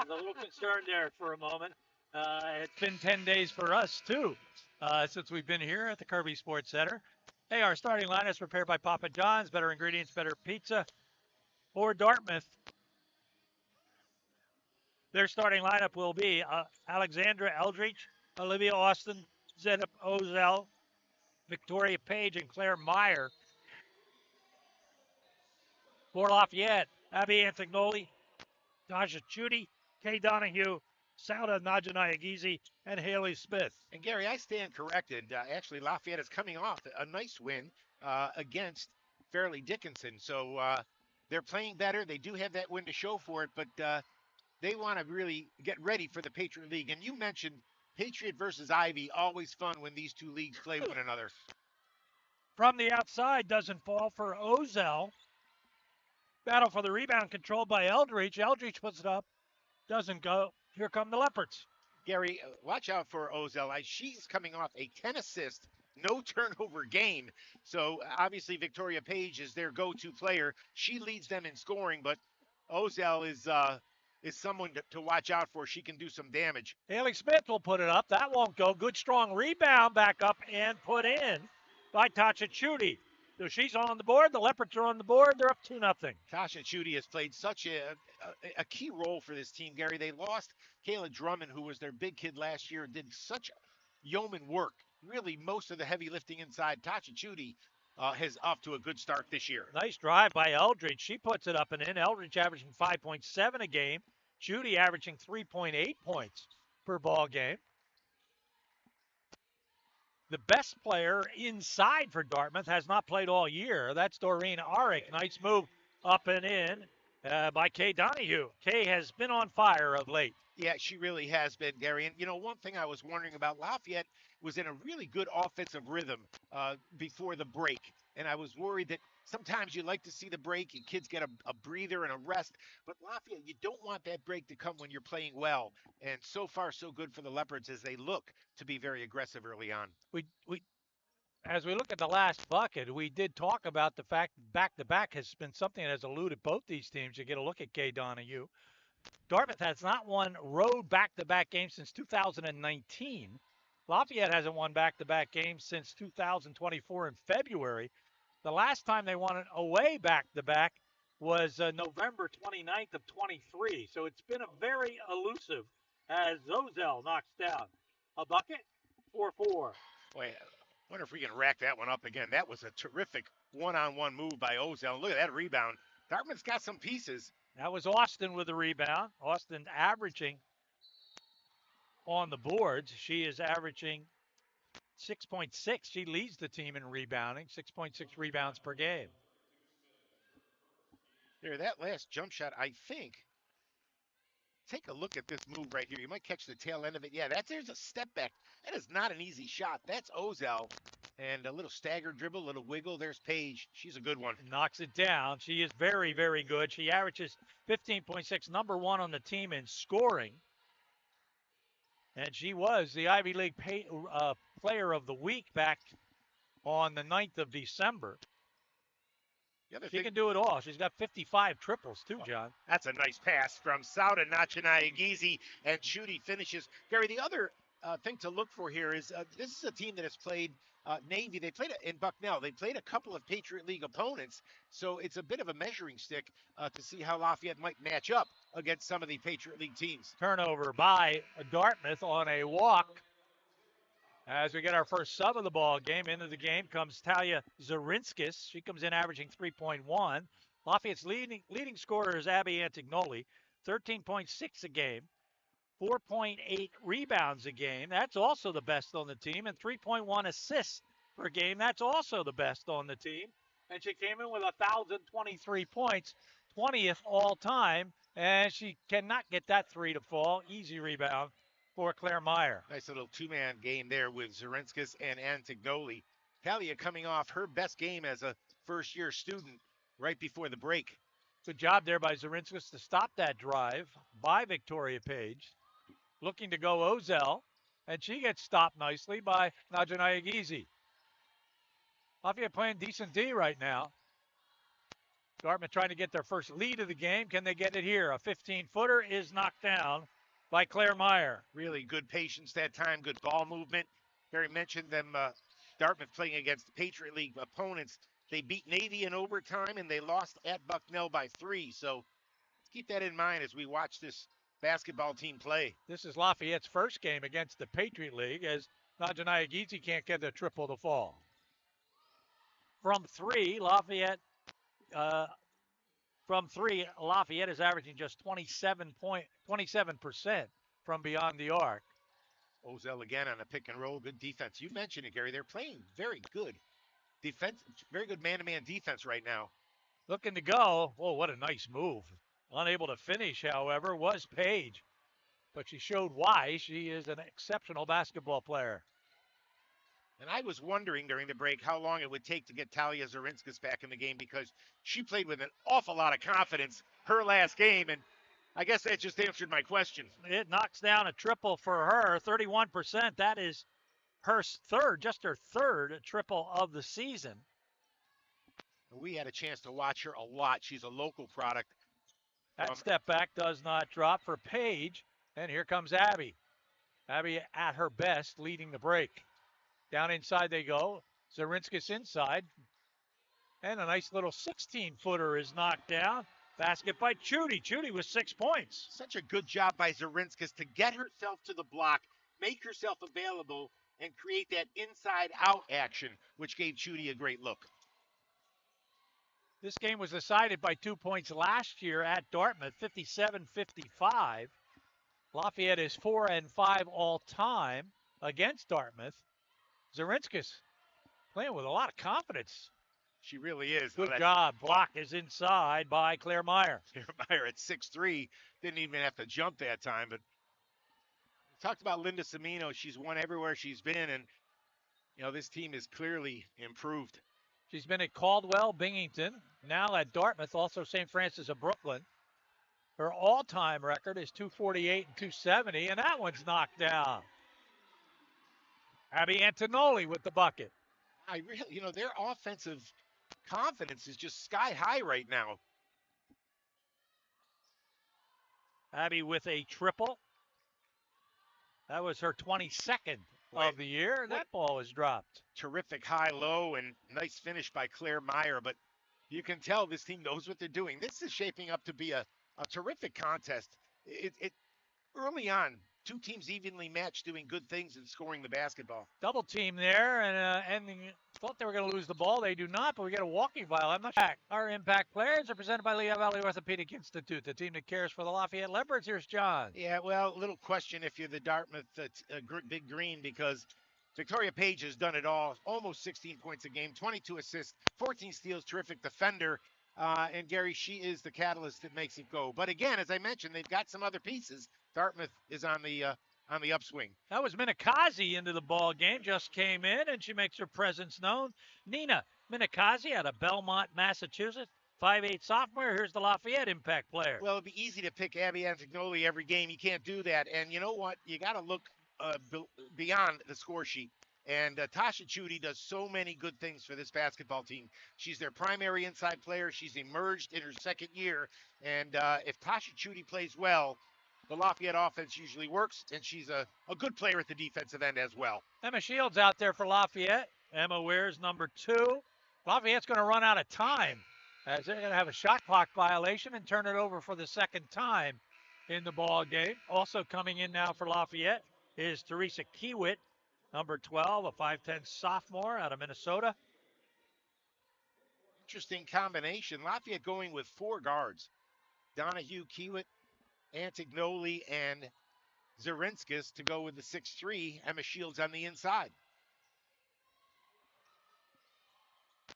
was a little concerned there for a moment. It's been 10 days for us, too, since we've been here at the Kirby Sports Center. Hey, our starting line is prepared by Papa John's. Better ingredients, better pizza. For Dartmouth, their starting lineup will be Alexandra Eldridge, Olivia Austin, Zedip Ozell, Victoria Page, and Claire Meyer. For Lafayette, Abby Antignoli, Tasha Chudy, Kay Donahue, Sauda Najanayagizi, and Haley Smith. And Gary, I stand corrected. Actually, Lafayette is coming off a nice win against Fairleigh Dickinson. So they're playing better. They do have that win to show for it, but they want to really get ready for the Patriot League. And you mentioned Patriot versus Ivy, always fun when these two leagues play one another. From the outside, doesn't fall for Ozell. Battle for the rebound controlled by Eldridge. Eldridge puts it up. Doesn't go. Here come the Leopards. Gary, watch out for Ozell. She's coming off a 10-assist, no turnover game. So obviously Victoria Page is their go-to player. She leads them in scoring, but Ozell is someone to watch out for. She can do some damage. Haley Smith will put it up. That won't go. Good strong rebound back up and put in by Tasha Chudy. So she's on the board. The Leopards are on the board. They're up 2-0. Tasha Chudy has played such a key role for this team, Gary. They lost Kayla Drummond, who was their big kid last year, did such yeoman work. Really, most of the heavy lifting inside. Tasha Chudy has off to a good start this year. Nice drive by Eldridge. She puts it up and in. Eldridge averaging 5.7 a game. Chudy averaging 3.8 points per ball game. The best player inside for Dartmouth has not played all year. That's Doreen Arick. Nice move up and in by Kay Donahue. Kay has been on fire of late. Yeah, she really has been, Gary. And, one thing I was wondering about, Lafayette was in a really good offensive rhythm before the break. And I was worried that sometimes you like to see the break and kids get a breather and a rest. But Lafayette, you don't want that break to come when you're playing well. And so far, so good for the Leopards as they look to be very aggressive early on. As we look at the last bucket, we did talk about the fact back-to-back has been something that has eluded both these teams. You get a look at Kay Donahue. Dartmouth has not won road back-to-back games since 2019. Lafayette hasn't won back-to-back games since 2024 in February. The last time they won an away back-to-back was November 29th of 23. So it's been a very elusive as Ozell knocks down a bucket, 4-4. Boy, I wonder if we can rack that one up again. That was a terrific one-on-one move by Ozell. Look at that rebound. Dartmouth's got some pieces. That was Austin with the rebound. Austin averaging on the boards. She is averaging 6.6. She leads the team in rebounding, 6.6 rebounds per game. There, that last jump shot, I think. Take a look at this move right here. You might catch the tail end of it. Yeah, there's a step back. That is not an easy shot. That's Ozell. And a little stagger dribble, a little wiggle. There's Page. She's a good one. Knocks it down. She is very, very good. She averages 15.6, number one on the team in scoring. And she was the Ivy League Player of the Week back on the 9th of December. She can do it all. She's got 55 triples, too, John. That's a nice pass from Sauda Nachanayagizi, and Chudy finishes. Gary, the other thing to look for here is this is a team that has played Navy. They played in Bucknell. They played a couple of Patriot League opponents, so it's a bit of a measuring stick to see how Lafayette might match up against some of the Patriot League teams. Turnover by Dartmouth on a walk. As we get our first sub of the ball game, into the game comes Talia Zarinskis. She comes in averaging 3.1. Lafayette's leading scorer is Abby Antignoli, 13.6 a game, 4.8 rebounds a game. That's also the best on the team, and 3.1 assists per game. That's also the best on the team. And she came in with 1,023 points, 20th all time, and she cannot get that three to fall. Easy rebound for Claire Meyer. Nice little two-man game there with Zarinskis and Antignoli. Talia coming off her best game as a first-year student right before the break. Good job there by Zarinskis to stop that drive by Victoria Page. Looking to go Ozell, and she gets stopped nicely by Najanayagizi. Lafayette playing decent D right now. Dartmouth trying to get their first lead of the game. Can they get it here? A 15-footer is knocked down by Claire Meyer. Really good patience that time, good ball movement. Gary mentioned them, Dartmouth playing against the Patriot League opponents. They beat Navy in overtime, and they lost at Bucknell by 3. So let's keep that in mind as we watch this basketball team play. This is Lafayette's first game against the Patriot League, as Najanaya Gizi can't get the triple to fall. From three, Lafayette is averaging just 27% from beyond the arc. Ozell again on a pick and roll. Good defense. You mentioned it, Gary. They're playing very good defense, very good man-to-man defense right now. Looking to go. Oh, what a nice move. Unable to finish, however, was Paige. But she showed why she is an exceptional basketball player. And I was wondering during the break how long it would take to get Talia Zarinskas back in the game, because she played with an awful lot of confidence her last game, and I guess that just answered my question. It knocks down a triple for her, 31%. That is her third triple of the season. We had a chance to watch her a lot. She's a local product. That step back does not drop for Paige, and here comes Abby. Abby at her best, leading the break. Down inside they go. Zarinskas inside. And a nice little 16-footer is knocked down. Basket by Chudy. Chudy with 6 points. Such a good job by Zarinskas to get herself to the block, make herself available, and create that inside-out action, which gave Chudy a great look. This game was decided by 2 points last year at Dartmouth, 57-55. Lafayette is 4-5 all time against Dartmouth. Zarinskas playing with a lot of confidence. She really is. Good job. Block is inside by Claire Meyer. Claire Meyer at 6'3", didn't even have to jump that time. But we talked about Linda Semino. She's won everywhere she's been, and this team is clearly improved. She's been at Caldwell, Binghamton, now at Dartmouth, also St. Francis of Brooklyn. Her all-time record is 248 and 270, and that one's knocked down. Abby Antonoli with the bucket. Their offensive confidence is just sky high right now. Abby with a triple. That was her 22nd of the year. That ball is dropped. Terrific high-low and nice finish by Claire Meyer, but you can tell this team knows what they're doing. This is shaping up to be a terrific contest. It early on, two teams evenly matched, doing good things and scoring the basketball. Double team there, and thought they were going to lose the ball. They do not, but we get a walking violation. I'm not sure. Our impact players are presented by Lehigh Valley Orthopedic Institute, the team that cares for the Lafayette Leopards. Here's John. Yeah, well, a little question if you're the Dartmouth Big Green, because Victoria Page has done it all. Almost 16 points a game, 22 assists, 14 steals, terrific defender. And Gary, she is the catalyst that makes it go. But again, as I mentioned, they've got some other pieces. Dartmouth is on the upswing. That was Minakazi into the ball game, just came in, and she makes her presence known. Nina Minakazi out of Belmont, Massachusetts, 5'8" sophomore. Here's the Lafayette impact player. Well, it'd be easy to pick Abby Antignoli every game. You can't do that. And you know what? You got to look beyond the score sheet. And Tasha Chudy does so many good things for this basketball team. She's their primary inside player. She's emerged in her second year. And if Tasha Chudy plays well, the Lafayette offense usually works, and she's a good player at the defensive end as well. Emma Shields out there for Lafayette. Emma wears number 2. Lafayette's going to run out of time, as they're going to have a shot clock violation and turn it over for the second time in the ball game. Also coming in now for Lafayette is Teresa Kiewit, number 12, a 5'10 sophomore out of Minnesota. Interesting combination. Lafayette going with 4 guards. Donahue, Kiewit, Antignoli, and Zarinskas to go with the 6'3", Emma Shields on the inside.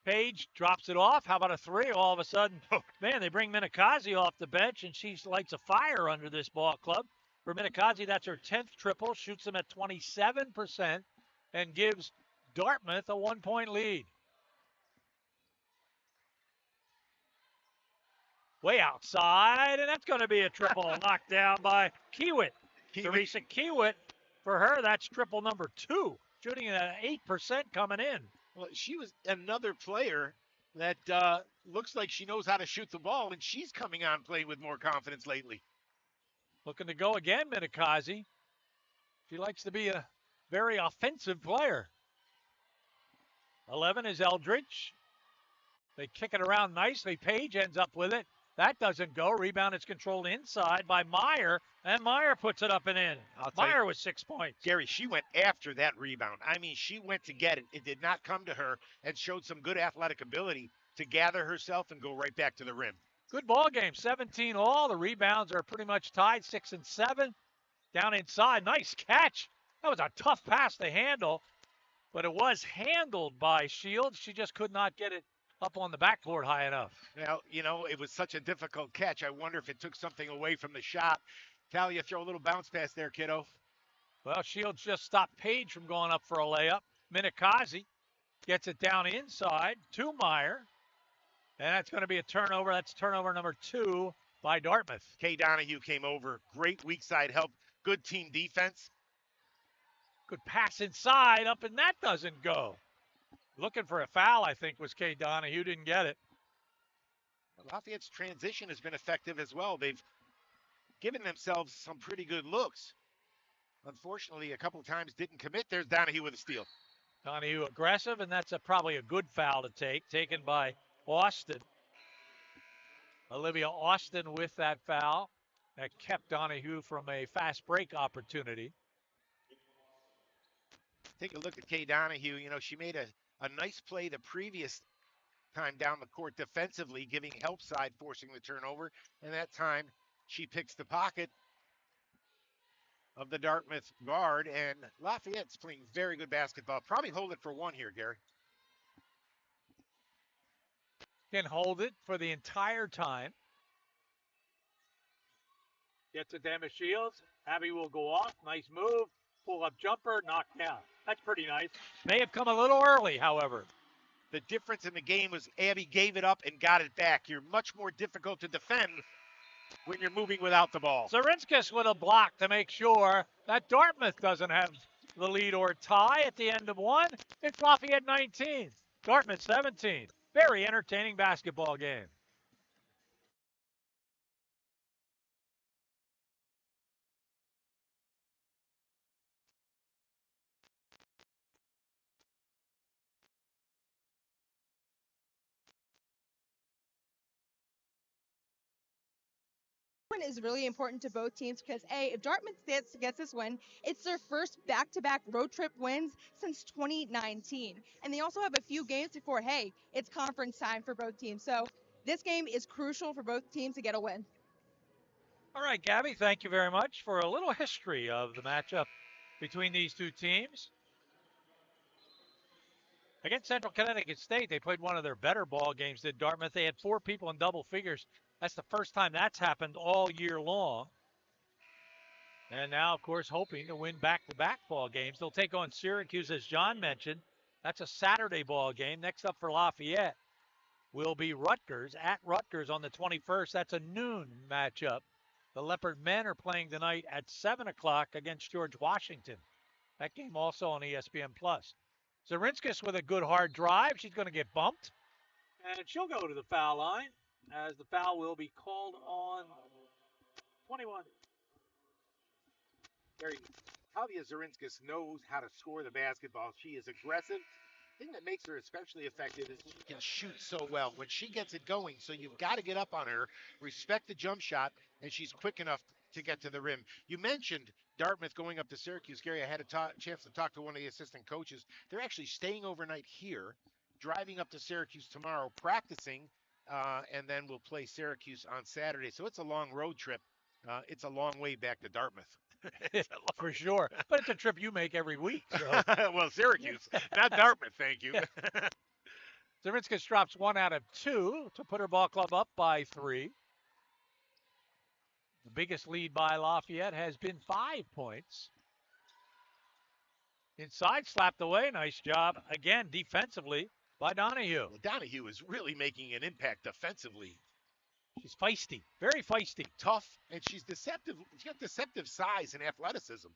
Page drops it off. How about a 3? All of a sudden, man, they bring Minakazi off the bench, and she lights a fire under this ball club. For Minakazi, that's her 10th triple, shoots them at 27%, and gives Dartmouth a 1-point lead. Way outside, and that's going to be a triple knocked down by Kiewit. Teresa Kiewit, for her, that's triple number 2, shooting at 8% coming in. Well, she was another player that looks like she knows how to shoot the ball, and she's coming on playing with more confidence lately. Looking to go again, Minikazi. She likes to be a very offensive player. 11 is Eldridge. They kick it around nicely. Page ends up with it. That doesn't go. Rebound is controlled inside by Meyer, and Meyer puts it up and in. Meyer with 6 points. Gary, she went after that rebound. I mean, she went to get it. It did not come to her, and showed some good athletic ability to gather herself and go right back to the rim. Good ball game, 17 all. The rebounds are pretty much tied, 6 and 7. Down inside, nice catch. That was a tough pass to handle, but it was handled by Shields. She just could not get it up on the backboard high enough. Now, it was such a difficult catch. I wonder if it took something away from the shot. Talia, throw a little bounce pass there, kiddo. Well, Shields just stopped Page from going up for a layup. Minikazi gets it down inside to Meyer. And that's going to be a turnover. That's turnover number 2 by Dartmouth. Kay Donahue came over. Great weak side help. Good team defense. Good pass inside, up, and that doesn't go. Looking for a foul, I think, was Kay Donahue. Didn't get it. Lafayette's transition has been effective as well. They've given themselves some pretty good looks. Unfortunately, a couple of times didn't commit. There's Donahue with a steal. Donahue aggressive, and that's probably a good foul to take, taken by Austin. Olivia Austin with that foul. That kept Donahue from a fast break opportunity. Take a look at Kay Donahue. She made a nice play the previous time down the court defensively, giving help side, forcing the turnover. And that time, she picks the pocket of the Dartmouth guard. And Lafayette's playing very good basketball. Probably hold it for one here, Gary. Can hold it for the entire time. Gets it down to Shields. Abby will go off. Nice move. Pull-up jumper, knocked down. That's pretty nice. May have come a little early, however. The difference in the game was Abby gave it up and got it back. You're much more difficult to defend when you're moving without the ball. Zarinskas with a block to make sure that Dartmouth doesn't have the lead or tie at the end of one. It's Lafayette 19, Dartmouth 17. Very entertaining basketball game. Is really important to both teams because if Dartmouth gets this win, it's their first back-to-back road trip wins since 2019, and they also have a few games before it's conference time for both teams. So this game is crucial for both teams to get a win. All right, Gabby, thank you very much for a little history of the matchup between these two teams. Against Central Connecticut State, they played one of their better ball games, did Dartmouth. They had 4 people in double figures. That's the first time that's happened all year long. And now, of course, hoping to win back-to-back ball games. They'll take on Syracuse, as John mentioned. That's a Saturday ball game. Next up for Lafayette will be Rutgers, at Rutgers on the 21st. That's a noon matchup. The Leopard men are playing tonight at 7 o'clock against George Washington. That game also on ESPN+. Zarinskas with a good hard drive. She's going to get bumped. And she'll go to the foul line, as the foul will be called on 21. Talia Zarinskas knows how to score the basketball. She is aggressive. The thing that makes her especially effective is she can shoot so well when she gets it going. So you've got to get up on her, respect the jump shot, and she's quick enough to get to the rim. You mentioned Dartmouth going up to Syracuse. Gary, I had a chance to talk to one of the assistant coaches. They're actually staying overnight here, driving up to Syracuse tomorrow, practicing, and then we'll play Syracuse on Saturday. So it's a long road trip. It's a long way back to Dartmouth. For sure. But it's a trip you make every week. So. Well, Syracuse, not Dartmouth, thank you. Yeah. Zarinskas drops 1 out of 2 to put her ball club up by 3. The biggest lead by Lafayette has been 5 points. Inside, slapped away. Nice job, again, defensively by Donahue. Well, Donahue is really making an impact defensively. She's feisty, very feisty. Tough, and she's deceptive. She's got deceptive size and athleticism.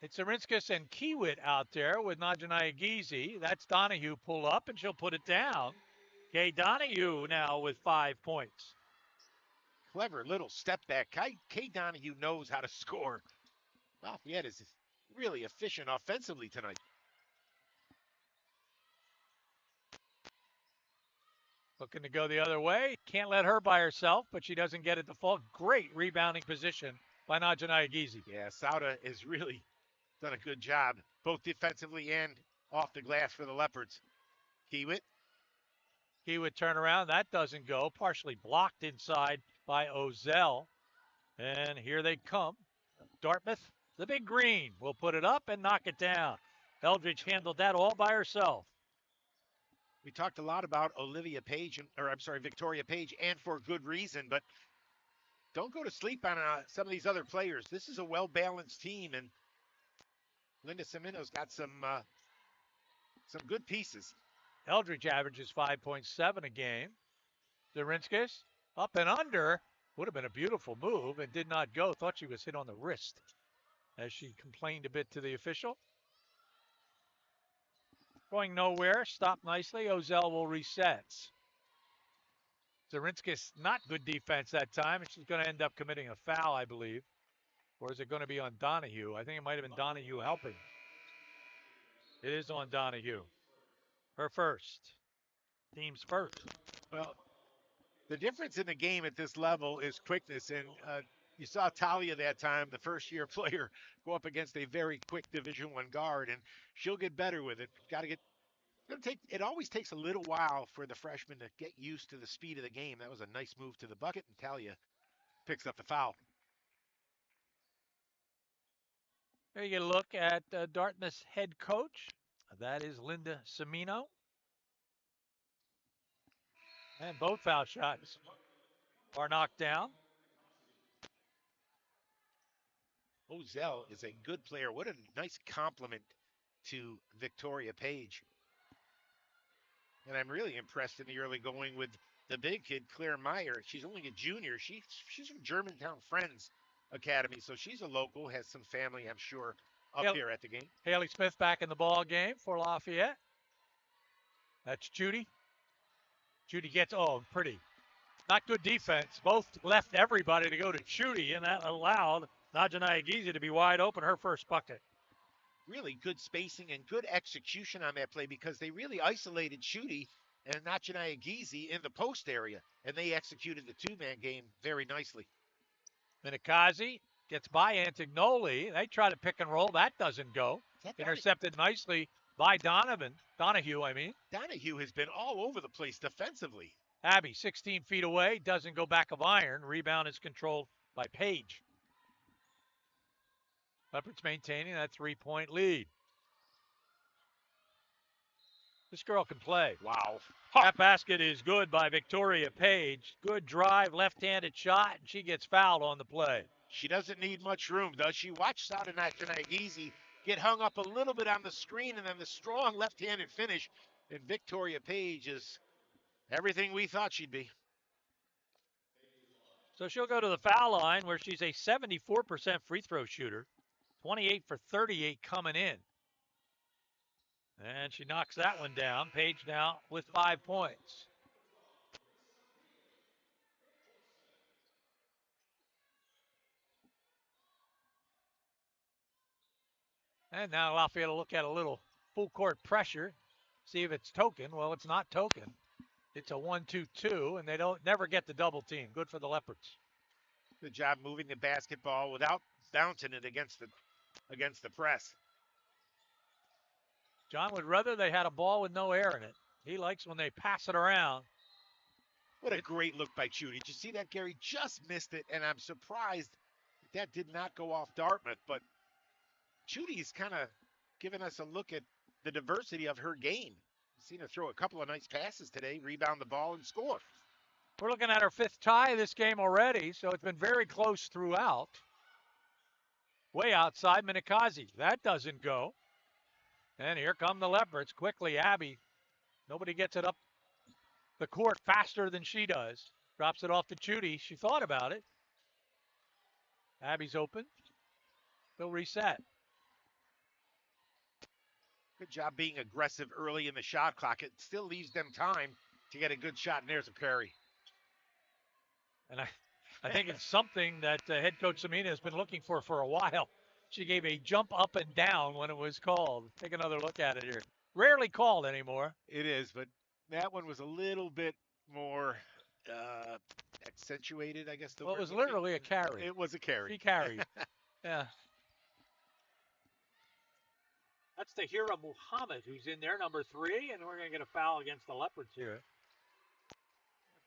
It's Zarinskas and Kiewit out there with Najee Gizi. That's Donahue pull up, and she'll put it down. Kay Donahue now with 5 points. Clever little step back. Kay Donahue knows how to score. Lafayette is really efficient offensively tonight. Looking to go the other way. Can't let her by herself, but she doesn't get it to fall. Great rebounding position by Najee Gizi. Yeah, Sauda has really done a good job, both defensively and off the glass for the Leopards. Kiewit. Kiewit turn around. That doesn't go. Partially blocked inside by Ozell. And here they come. Dartmouth, the big green, will put it up and knock it down. Eldridge handled that all by herself. We talked a lot about Victoria Page, and for good reason, but don't go to sleep on some of these other players. This is a well-balanced team, and Linda Semino's got some good pieces. Eldridge averages 5.7 a game. Zarinskas up and under. Would have been a beautiful move and did not go. Thought she was hit on the wrist as she complained a bit to the official. Going nowhere. Stopped nicely. Ozell will reset. Zarinskas, not good defense that time, and she's going to end up committing a foul, I believe. Or is it going to be on Donahue? I think it might have been Donahue helping. It is on Donahue. Her first. Team's first. Well, the difference in the game at this level is quickness, and you saw Talia that time, the first-year player, go up against a very quick Division I guard, and she'll get better with it. It always takes a little while for the freshman to get used to the speed of the game. That was a nice move to the bucket, and Talia picks up the foul. There you get a look at Dartmouth's head coach. That is Linda Semino. And both foul shots are knocked down. Ozell is a good player. What a nice compliment to Victoria Page. And I'm really impressed in the early going with the big kid, Claire Meyer. She's only a junior. She's from Germantown Friends Academy, so she's a local, has some family, I'm sure, up here at the game. Haley Smith back in the ball game for Lafayette. That's Judy. Judy gets, pretty. Not good defense. Both left everybody to go to Judy, and that allowed Najee Gizi to be wide open, her first bucket. Really good spacing and good execution on that play because they really isolated Judy and Najee Gizi in the post area, and they executed the two-man game very nicely. Minikazi gets by Antignoli. They try to pick and roll. That doesn't go. Intercepted nicely by Donahue. Donahue has been all over the place defensively. Abby, 16 feet away, doesn't go back of iron. Rebound is controlled by Page. Leopards maintaining that 3-point lead. This girl can play. Wow. That basket is good by Victoria Page. Good drive, left-handed shot, and she gets fouled on the play. She doesn't need much room, does she? Watch Sauda Gizi get hung up a little bit on the screen, and then the strong left-handed finish. And Victoria Page is everything we thought she'd be. So she'll go to the foul line where she's a 74% free throw shooter. 28 for 38 coming in. And she knocks that one down. Page now with 5 points. And now Lafayette will look at a little full court pressure. See if it's token. Well, it's not token. It's a 1-2-2, and they never get the double team. Good for the Leopards. Good job moving the basketball without bouncing it against the press. John would rather they had a ball with no air in it. He likes when they pass it around. What a great look by Judy. Did you see that, Gary? Just missed it, and I'm surprised that did not go off Dartmouth. But Judy's kind of giving us a look at the diversity of her game. We've seen her throw a couple of nice passes today, rebound the ball, and score. We're looking at our 5th tie of this game already, so it's been very close throughout. Way outside Minikazi. That doesn't go. And here come the Leopards. Quickly, Abby. Nobody gets it up the court faster than she does. Drops it off to Judy. She thought about it. Abby's open. They'll reset. Good job being aggressive early in the shot clock. It still leaves them time to get a good shot, and there's a carry. And I think it's something that head coach Samina has been looking for a while. She gave a jump up and down when it was called. Take another look at it here. Rarely called anymore. It is, but that one was a little bit more accentuated, I guess the Well, word it was would be. literally a carry. It was a carry. She carried. Yeah. That's Tahira Muhammad who's in there, number 3, and we're going to get a foul against the Leopards here.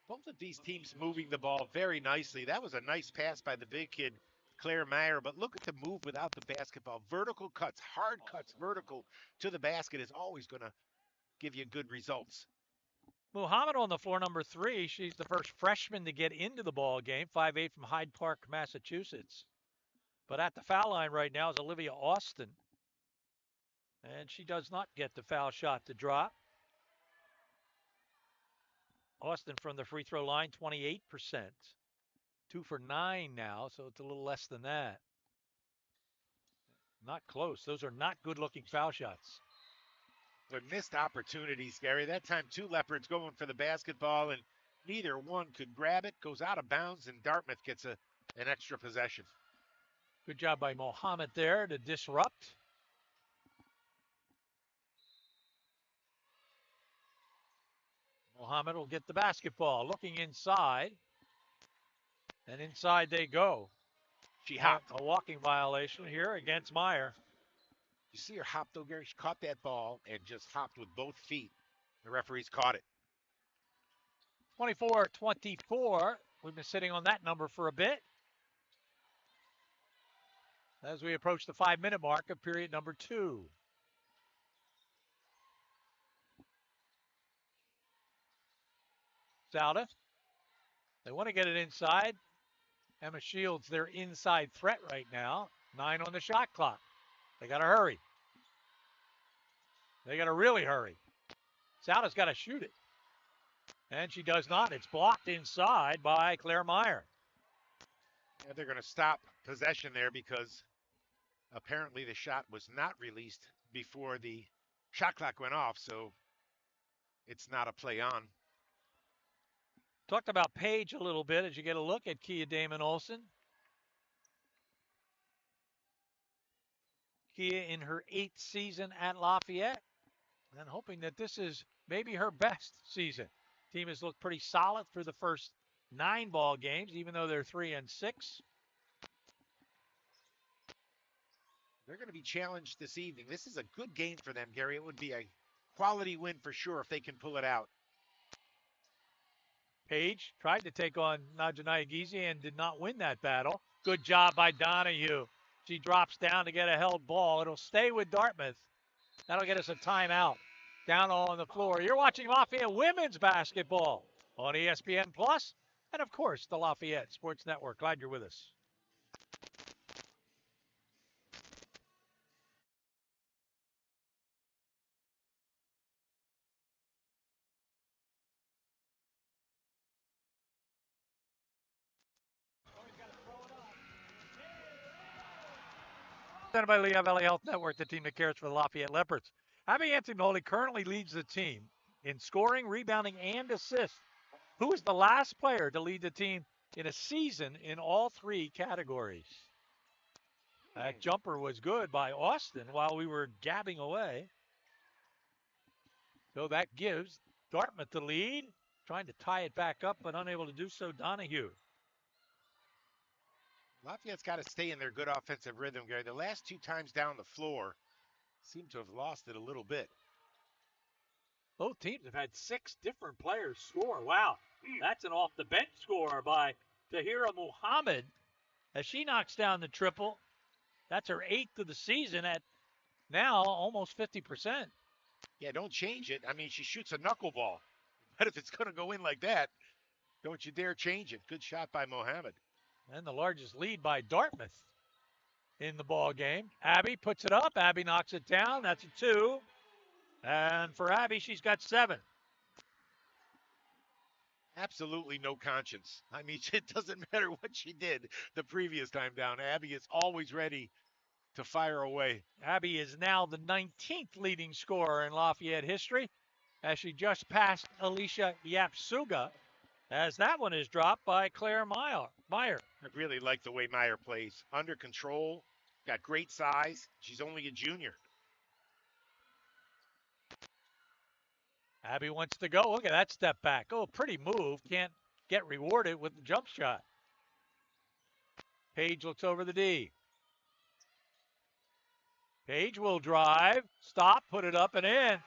Both of these teams moving the ball very nicely. That was a nice pass by the big kid, Claire Meyer, but look at the move without the basketball. Vertical cuts, hard cuts, vertical to the basket is always going to give you good results. Muhammad on the floor, number 3. She's the first freshman to get into the ball game, 5'8" from Hyde Park, Massachusetts. But at the foul line right now is Olivia Austin. And she does not get the foul shot to drop. Austin from the free throw line, 28%. 2 for 9 now, so it's a little less than that. Not close. Those are not good-looking foul shots. But missed opportunities, Gary. That time, 2 Leopards going for the basketball, and neither one could grab it. Goes out of bounds, and Dartmouth gets an extra possession. Good job by Mohammed there to disrupt. Mohammed will get the basketball, looking inside. And inside they go. She hopped. A walking violation here against Meyer. You see her hop, though, Gary? She caught that ball and just hopped with both feet. The referees caught it. 24-24. We've been sitting on that number for a bit. As we approach the 5-minute mark of period number 2. Sauda. They want to get it inside. Emma Shields, their inside threat right now. 9 on the shot clock. They got to hurry. They got to really hurry. Sauda's got to shoot it. And she does not. It's blocked inside by Claire Meyer. Yeah, they're going to stop possession there because apparently the shot was not released before the shot clock went off, so it's not a play on. Talked about Paige a little bit as you get a look at Kia Damon Olsen. Kia in her 8th season at Lafayette, and hoping that this is maybe her best season. Team has looked pretty solid through the first 9 ball games, even though they're 3-6. They're going to be challenged this evening. This is a good game for them, Gary. It would be a quality win for sure if they can pull it out. Paige tried to take on Najanaya Gizi and did not win that battle. Good job by Donahue. She drops down to get a held ball. It'll stay with Dartmouth. That'll get us a timeout. Down on the floor. You're watching Lafayette women's basketball on ESPN Plus and, of course, the Lafayette Sports Network. Glad you're with us. Presented by Lehigh Valley Health Network, the team that cares for the Lafayette Leopards. Abby Antignoli currently leads the team in scoring, rebounding, and assists. Who is the last player to lead the team in a season in all 3 categories? That jumper was good by Austin while we were gabbing away. So that gives Dartmouth the lead. Trying to tie it back up, but unable to do so, Donahue. Lafayette's got to stay in their good offensive rhythm, Gary. The last 2 times down the floor seem to have lost it a little bit. Both teams have had 6 different players score. Wow, that's an off-the-bench score by Tahira Muhammad as she knocks down the triple. That's her 8th of the season at now almost 50%. Yeah, don't change it. I mean, she shoots a knuckleball. But if it's going to go in like that, don't you dare change it. Good shot by Muhammad. And the largest lead by Dartmouth in the ball game. Abby puts it up. Abby knocks it down. That's a 2. And for Abby, she's got 7. Absolutely no conscience. I mean, it doesn't matter what she did the previous time down. Abby is always ready to fire away. Abby is now the 19th leading scorer in Lafayette history as she just passed Alicia Yapsuga as that one is dropped by Claire Meyer. I really like the way Meyer plays. Under control, got great size. She's only a junior. Abby wants to go. Look at that step back. Oh, pretty move. Can't get rewarded with the jump shot. Page looks over the D. Page will drive, stop, put it up and in.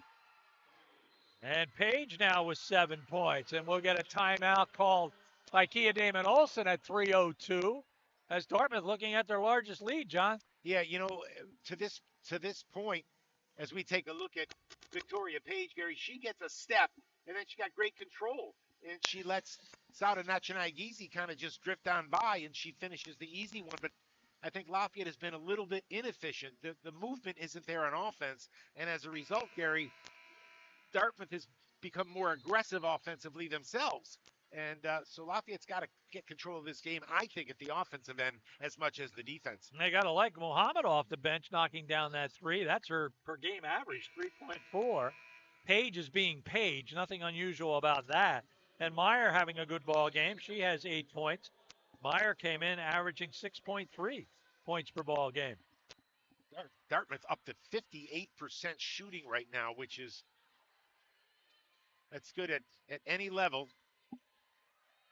And Page now with 7 points. And we'll get a timeout called by Kia Damon Olsen at 3:02 as Dartmouth looking at their largest lead, John. Yeah, to this point, as we take a look at Victoria Page, Gary, she gets a step, and then she got great control. And she lets Sauda Nachanaigizi kind of just drift on by, and she finishes the easy one. But I think Lafayette has been a little bit inefficient. The movement isn't there on offense. And as a result, Gary, Dartmouth has become more aggressive offensively themselves. And so Lafayette's got to get control of this game, I think, at the offensive end as much as the defense. And they got to like Mohammed off the bench knocking down that three. That's her per game average, 3.4. Page is being Page. Nothing unusual about that. And Meyer having a good ball game. She has 8 points. Meyer came in averaging 6.3 points per ball game. Dartmouth up to 58% shooting right now, which is that's good at any level,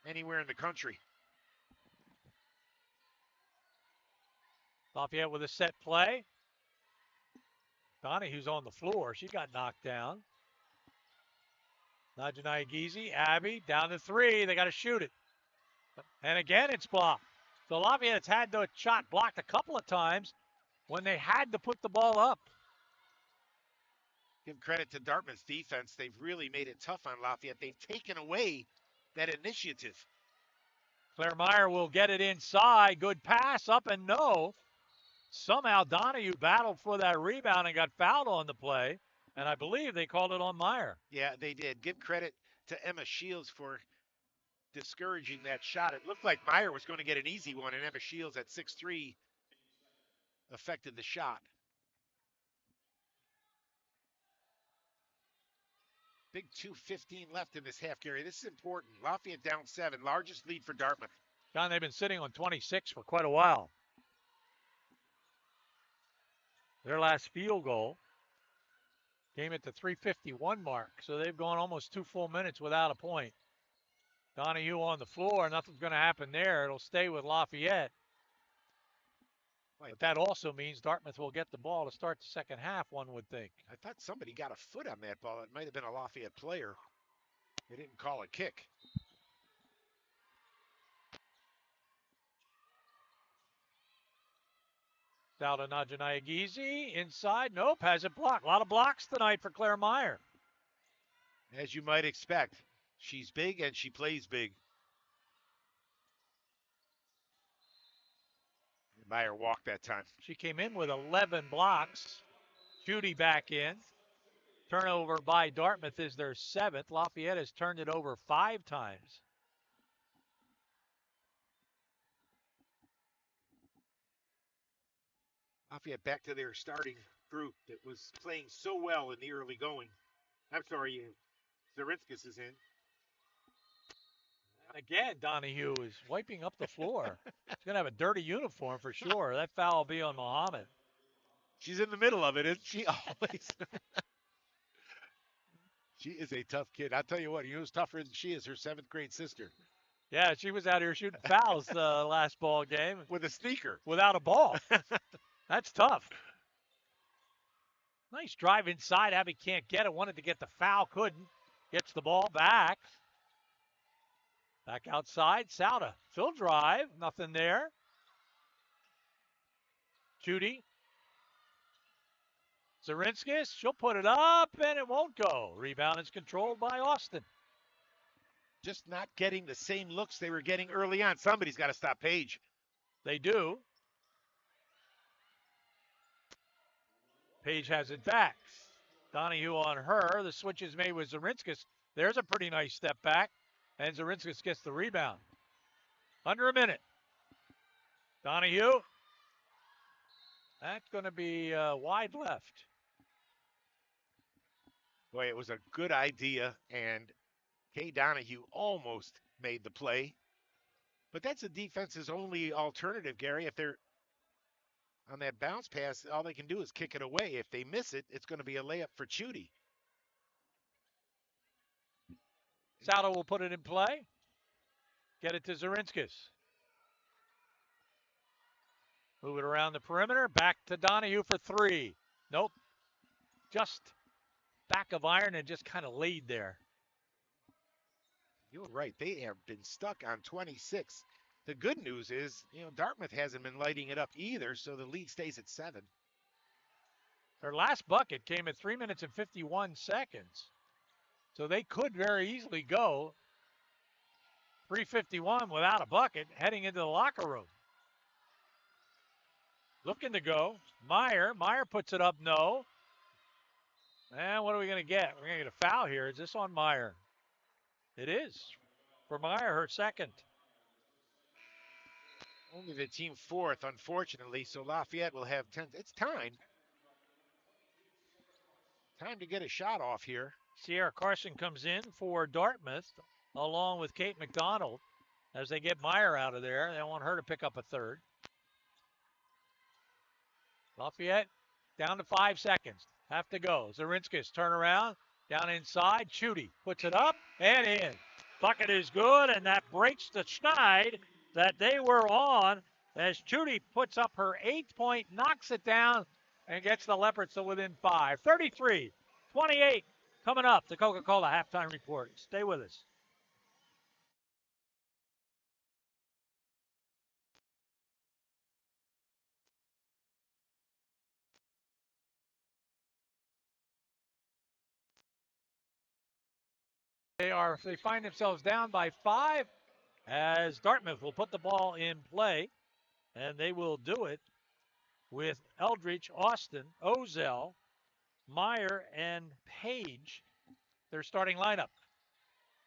anywhere in the country. Lafayette with a set play. Donahue's on the floor. She got knocked down. Nachanaigizi, Abby, down to three. They got to shoot it. And again, it's blocked. So Lafayette's had the shot blocked a couple of times when they had to put the ball up. Give credit to Dartmouth's defense. They've really made it tough on Lafayette. They've taken away that initiative. Claire Meyer will get it inside. Good pass, up and no. Somehow Donahue battled for that rebound and got fouled on the play. And I believe they called it on Meyer. Yeah, they did. Give credit to Emma Shields for discouraging that shot. It looked like Meyer was going to get an easy one, and Emma Shields at 6'3" affected the shot. Big 2:15 left in this half, Gary. This is important. Lafayette down 7, largest lead for Dartmouth. John, they've been sitting on 26 for quite a while. Their last field goal came at the 3:51 mark, so they've gone almost 2 full minutes without a point. Donahue on the floor, nothing's going to happen there. It'll stay with Lafayette. But that also means Dartmouth will get the ball to start the second half, one would think. I thought somebody got a foot on that ball. It might have been a Lafayette player. They didn't call a kick. Sauda Nachanaigizi inside. Nope, has it blocked. A lot of blocks tonight for Claire Meyer. As you might expect. She's big and she plays big. Meyer walked that time. She came in with 11 blocks. Judy back in. Turnover by Dartmouth is their 7th. Lafayette has turned it over 5 times. Lafayette back to their starting group that was playing so well in the early going. I'm sorry, Zarinskis is in. Again, Donahue is wiping up the floor. He's going to have a dirty uniform for sure. That foul will be on Mohammed. She's in the middle of it, isn't she? Always. She is a tough kid. I'll tell you what, who's tougher than she is, her 7th grade sister. Yeah, she was out here shooting fouls last ball game. With a sneaker. Without a ball. That's tough. Nice drive inside. Abby can't get it. Wanted to get the foul, couldn't. Gets the ball back. Back outside, Sauda. Still drive, nothing there. Judy. Zarinskis, she'll put it up, and it won't go. Rebound is controlled by Austin. Just not getting the same looks they were getting early on. Somebody's got to stop Page. They do. Page has it back. Donahue on her. The switch is made with Zarinskis. There's a pretty nice step back. And Zarinskis gets the rebound. Under a minute. Donahue. That's going to be wide left. Boy, it was a good idea, and Kay Donahue almost made the play. But that's the defense's only alternative, Gary. If they're on that bounce pass, all they can do is kick it away. If they miss it, it's going to be a layup for Chudy. Sauter will put it in play. Get it to Zerinskis. Move it around the perimeter. Back to Donahue for three. Nope. Just back of iron and just kind of laid there. You're right. They have been stuck on 26. The good news is, Dartmouth hasn't been lighting it up either, so the lead stays at 7. Their last bucket came at 3 minutes and 51 seconds. So they could very easily go 3:51 without a bucket heading into the locker room. Looking to go. Meyer puts it up, no. And what are we going to get? We're going to get a foul here. Is this on Meyer? It is. For Meyer, her second. Only the team fourth, unfortunately, so Lafayette will have 10. It's time. Time to get a shot off here. Sierra Carson comes in for Dartmouth along with Kate McDonald as they get Meyer out of there. They want her to pick up a third. Lafayette down to 5 seconds. Have to go. Zerinskis turn around. Down inside. Chudy puts it up and in. Bucket is good, and that breaks the schneid that they were on as Chudy puts up her 8th point, knocks it down, and gets the Leopards to within 5. 33-28 coming up. The Coca-Cola halftime report. Stay with us. They find themselves down by 5 as Dartmouth will put the ball in play, and they will do it with Eldridge, Austin, Ozell, Meyer, and Page, their starting lineup.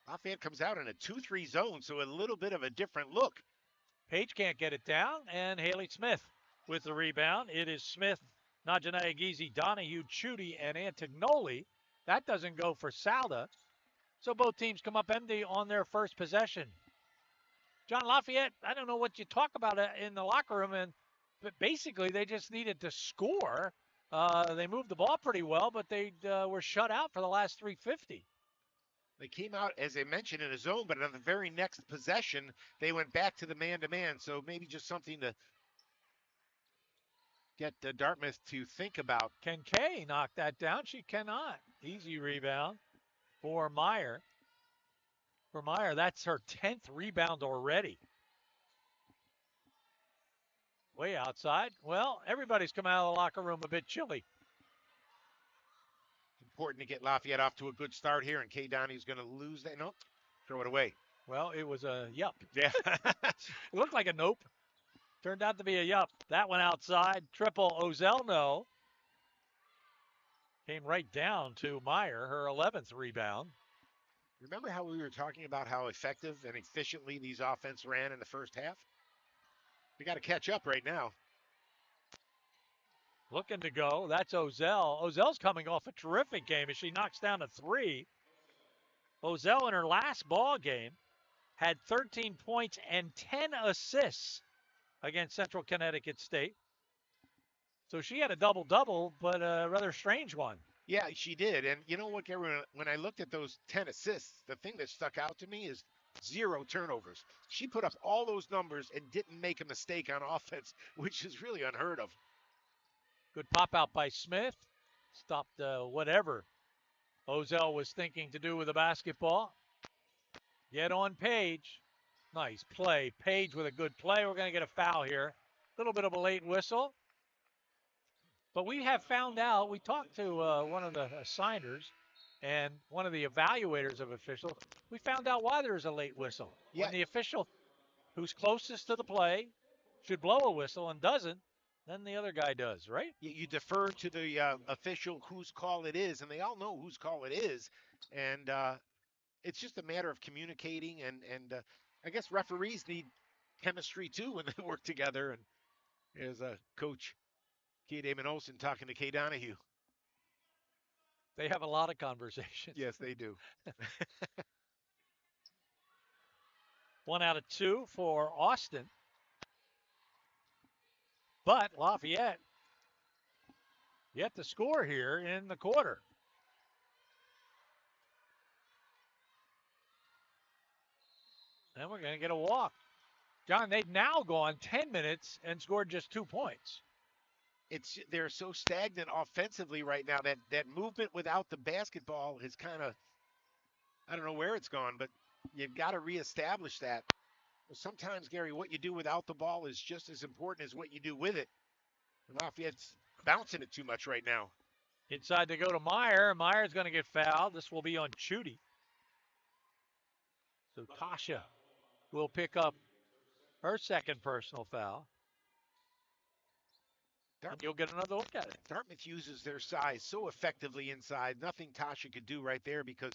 Lafayette comes out in a 2-3 zone, so a little bit of a different look. Page can't get it down, and Haley Smith with the rebound. It is Smith, Najanaya Gizi, Donahue, Chudy, and Antignoli. That doesn't go for Salda. So both teams come up empty on their first possession. John, Lafayette, I don't know what you talk about in the locker room, but basically they just needed to score. They moved the ball pretty well, but they were shut out for the last 350. They came out, as I mentioned, in a zone, but on the very next possession, they went back to the man-to-man. So maybe just something to get Dartmouth to think about. Can Kay knock that down? She cannot. Easy rebound for Meyer. For Meyer, that's her 10th rebound already. Way outside. Well, everybody's come out of the locker room a bit chilly. Important to get Lafayette off to a good start here, and Kay Donahue's going to lose that. Nope, throw it away. Well, it was a yup. Yeah. It looked like a nope. Turned out to be a yup. That one outside. Triple Ozell, no. Came right down to Meyer, her 11th rebound. Remember how we were talking about how effective and efficiently these offense ran in the first half? We got to catch up right now. Looking to go. That's Ozell. Ozell's coming off a terrific game as she knocks down a 3. Ozell in her last ball game had 13 points and 10 assists against Central Connecticut State. So she had a double-double, but a rather strange one. Yeah, she did. And you know what, Gary, when I looked at those 10 assists, the thing that stuck out to me is 0 turnovers. She put up all those numbers and didn't make a mistake on offense, which is really unheard of. Good pop out by Smith. Stopped whatever Ozell was thinking to do with the basketball. Get on Page. Nice play. Page with a good play. We're going to get a foul here. A little bit of a late whistle. But we have found out, we talked to one of the signers and one of the evaluators of officials. We found out why there's a late whistle. Yeah. When the official who's closest to the play should blow a whistle and doesn't, then the other guy does, right? You defer to the official whose call it is, and they all know whose call it is. And it's just a matter of communicating, and I guess referees need chemistry too when they work together. And as Coach Kay Damon Olsen talking to Kay Donahue. They have a lot of conversations. Yes, they do. 1 out of 2 for Austin. But Lafayette yet to score here in the quarter. And we're going to get a walk. John, they've now gone 10 minutes and scored just 2 points. They're so stagnant offensively right now that movement without the basketball is kind of, I don't know where it's gone, but you've got to reestablish that. Sometimes, Gary, what you do without the ball is just as important as what you do with it. And Lafayette's bouncing it too much right now. Inside they go to Meyer. Meyer's going to get fouled. This will be on Chudy. So Tasha will pick up her second personal foul. And you'll get another look at it. Dartmouth uses their size so effectively inside. Nothing Tasha could do right there because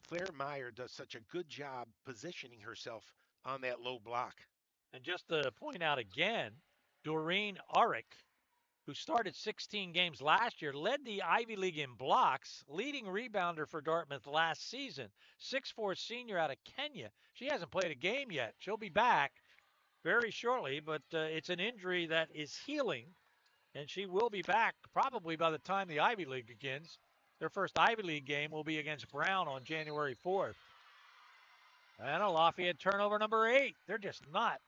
Claire Meyer does such a good job positioning herself on that low block. And just to point out again, Doreen Urick, who started 16 games last year, led the Ivy League in blocks, leading rebounder for Dartmouth last season. 6'4" senior out of Kenya. She hasn't played a game yet. She'll be back very shortly, but it's an injury that is healing. And she will be back probably by the time the Ivy League begins. Their first Ivy League game will be against Brown on January 4th. And a Lafayette turnover number 8. They're just not.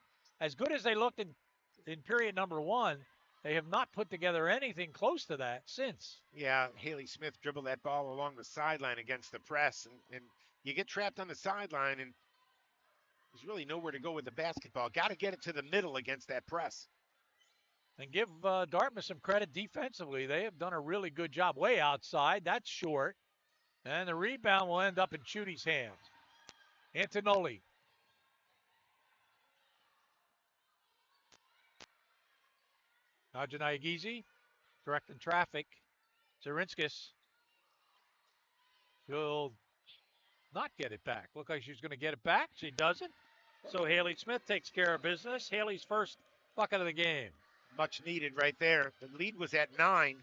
As good as they looked in period number 1, they have not put together anything close to that since. Yeah, Haley Smith dribbled that ball along the sideline against the press. And you get trapped on the sideline, and there's really nowhere to go with the basketball. Got to get it to the middle against that press. And give Dartmouth some credit defensively. They have done a really good job. Way outside. That's short. And the rebound will end up in Chudy's hands. Antonelli. Najanayagizi directing traffic. Zarinskis. She'll not get it back. Looked like she's going to get it back. She doesn't. So Haley Smith takes care of business. Haley's first bucket of the game. Much needed right there. The lead was at 9.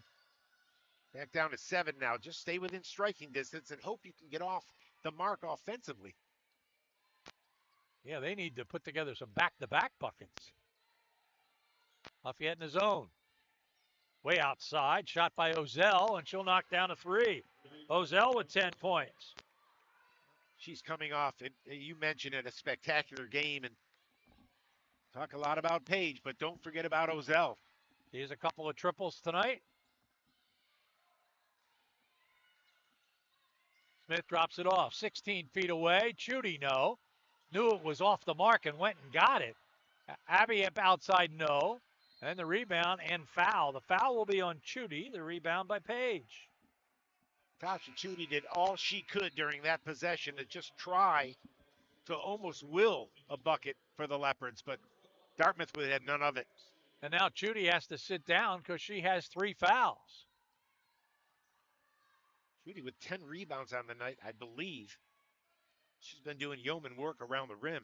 Back down to 7 now. Just stay within striking distance and hope you can get off the mark offensively. Yeah, they need to put together some back-to-back buckets. Lafayette in the zone. Way outside. Shot by Ozell, and she'll knock down a 3. Ozell with 10 points. She's coming off, you mentioned it, a spectacular game. And talk a lot about Paige, but don't forget about Ozell. He has a couple of triples tonight. Smith drops it off. 16 feet away. Chudy, no. Knew it was off the mark and went and got it. Abby up outside, no. And the rebound and foul. The foul will be on Chudy. The rebound by Paige. Tasha Chudy did all she could during that possession to just try to almost will a bucket for the Leopards, but Dartmouth would have none of it. And now Chudy has to sit down because she has 3 fouls. Chudy with 10 rebounds on the night, I believe. She's been doing yeoman work around the rim.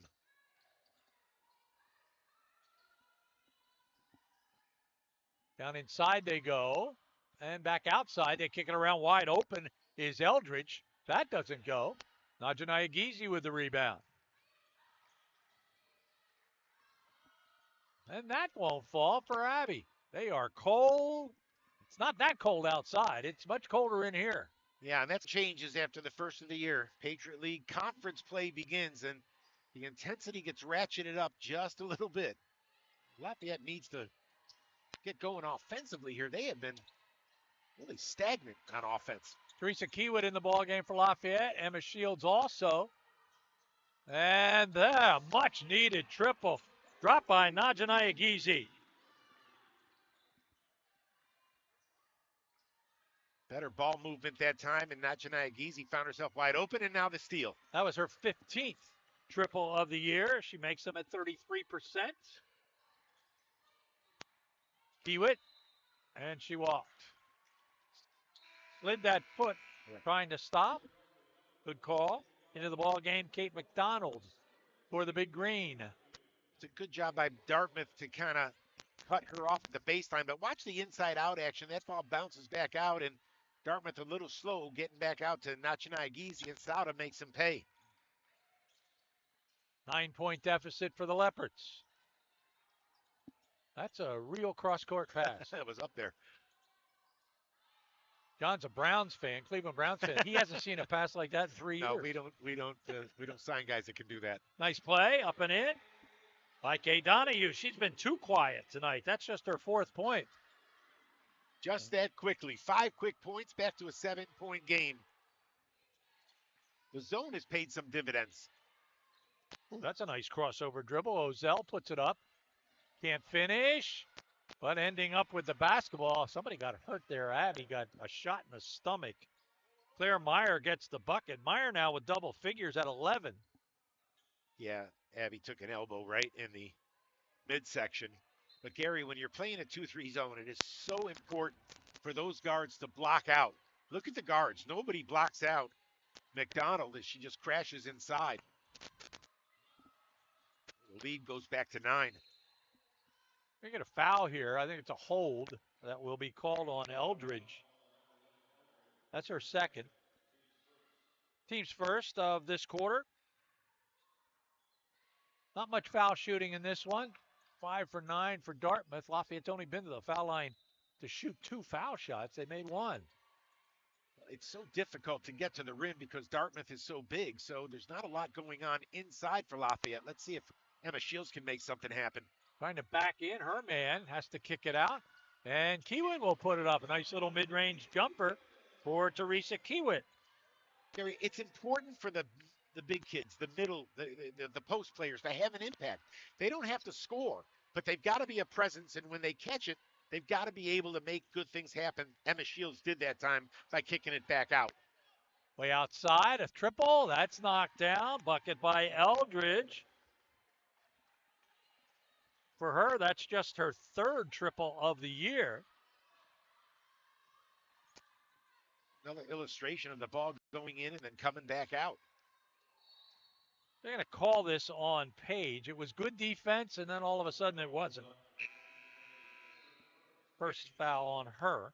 Down inside they go. And back outside, they kick it around wide open is Eldridge. That doesn't go. Najanayagizi with the rebound. And that won't fall for Abby. They are cold. It's not that cold outside. It's much colder in here. Yeah, and that changes after the first of the year. Patriot League conference play begins, and the intensity gets ratcheted up just a little bit. Lafayette needs to get going offensively here. They have been really stagnant on offense. Teresa Kiewit in the ballgame for Lafayette. Emma Shields also. And the much-needed triple drop by Najanayagizi. Better ball movement that time, and Najanayagizi found herself wide open, and now the steal. That was her 15th triple of the year. She makes them at 33%. Kiewit, and she walked. Slid that foot, trying to stop. Good call. Into the ball game, Kate McDonald for the Big Green. It's a good job by Dartmouth to kind of cut her off at the baseline. But watch the inside-out action. That ball bounces back out, and Dartmouth a little slow getting back out to Nachanai Gizi, and Sauda makes him pay. 9-point deficit for the Leopards. That's a real cross-court pass. That was up there. John's a Browns fan, Cleveland Browns fan. He hasn't seen a pass like that in 3 years. No, we don't sign guys that can do that. Nice play, up and in. By Kay Donahue. She's been too quiet tonight. That's just her 4th point. Just that quickly. 5 quick points, back to a 7-point game. The zone has paid some dividends. Ooh, that's a nice crossover dribble. Ozell puts it up. Can't finish, but ending up with the basketball. Somebody got hurt there. Abby got a shot in the stomach. Claire Meyer gets the bucket. Meyer now with double figures at 11. Yeah, Abby took an elbow right in the midsection. But Gary, when you're playing a 2-3 zone, it is so important for those guards to block out. Look at the guards. Nobody blocks out McDonald as she just crashes inside. The lead goes back to 9. We get a foul here. I think it's a hold that will be called on Eldridge. That's her 2nd. Team's first of this quarter. Not much foul shooting in this one. 5 for 9 for Dartmouth. Lafayette's only been to the foul line to shoot 2 foul shots. They made 1. It's so difficult to get to the rim because Dartmouth is so big, so there's not a lot going on inside for Lafayette. Let's see if Emma Shields can make something happen. Trying to back in. Her man has to kick it out. And Kiewit will put it up. A nice little mid-range jumper for Teresa Kiewit. Gary, it's important for the big kids, the middle, the post players to have an impact. They don't have to score, but they've got to be a presence, and when they catch it, they've got to be able to make good things happen. Emma Shields did that time by kicking it back out. Way outside, a triple. That's knocked down. Bucket by Eldridge. For her, that's just her 3rd triple of the year. Another illustration of the ball going in and then coming back out. They're going to call this on Page. It was good defense, and then all of a sudden it wasn't. First foul on her.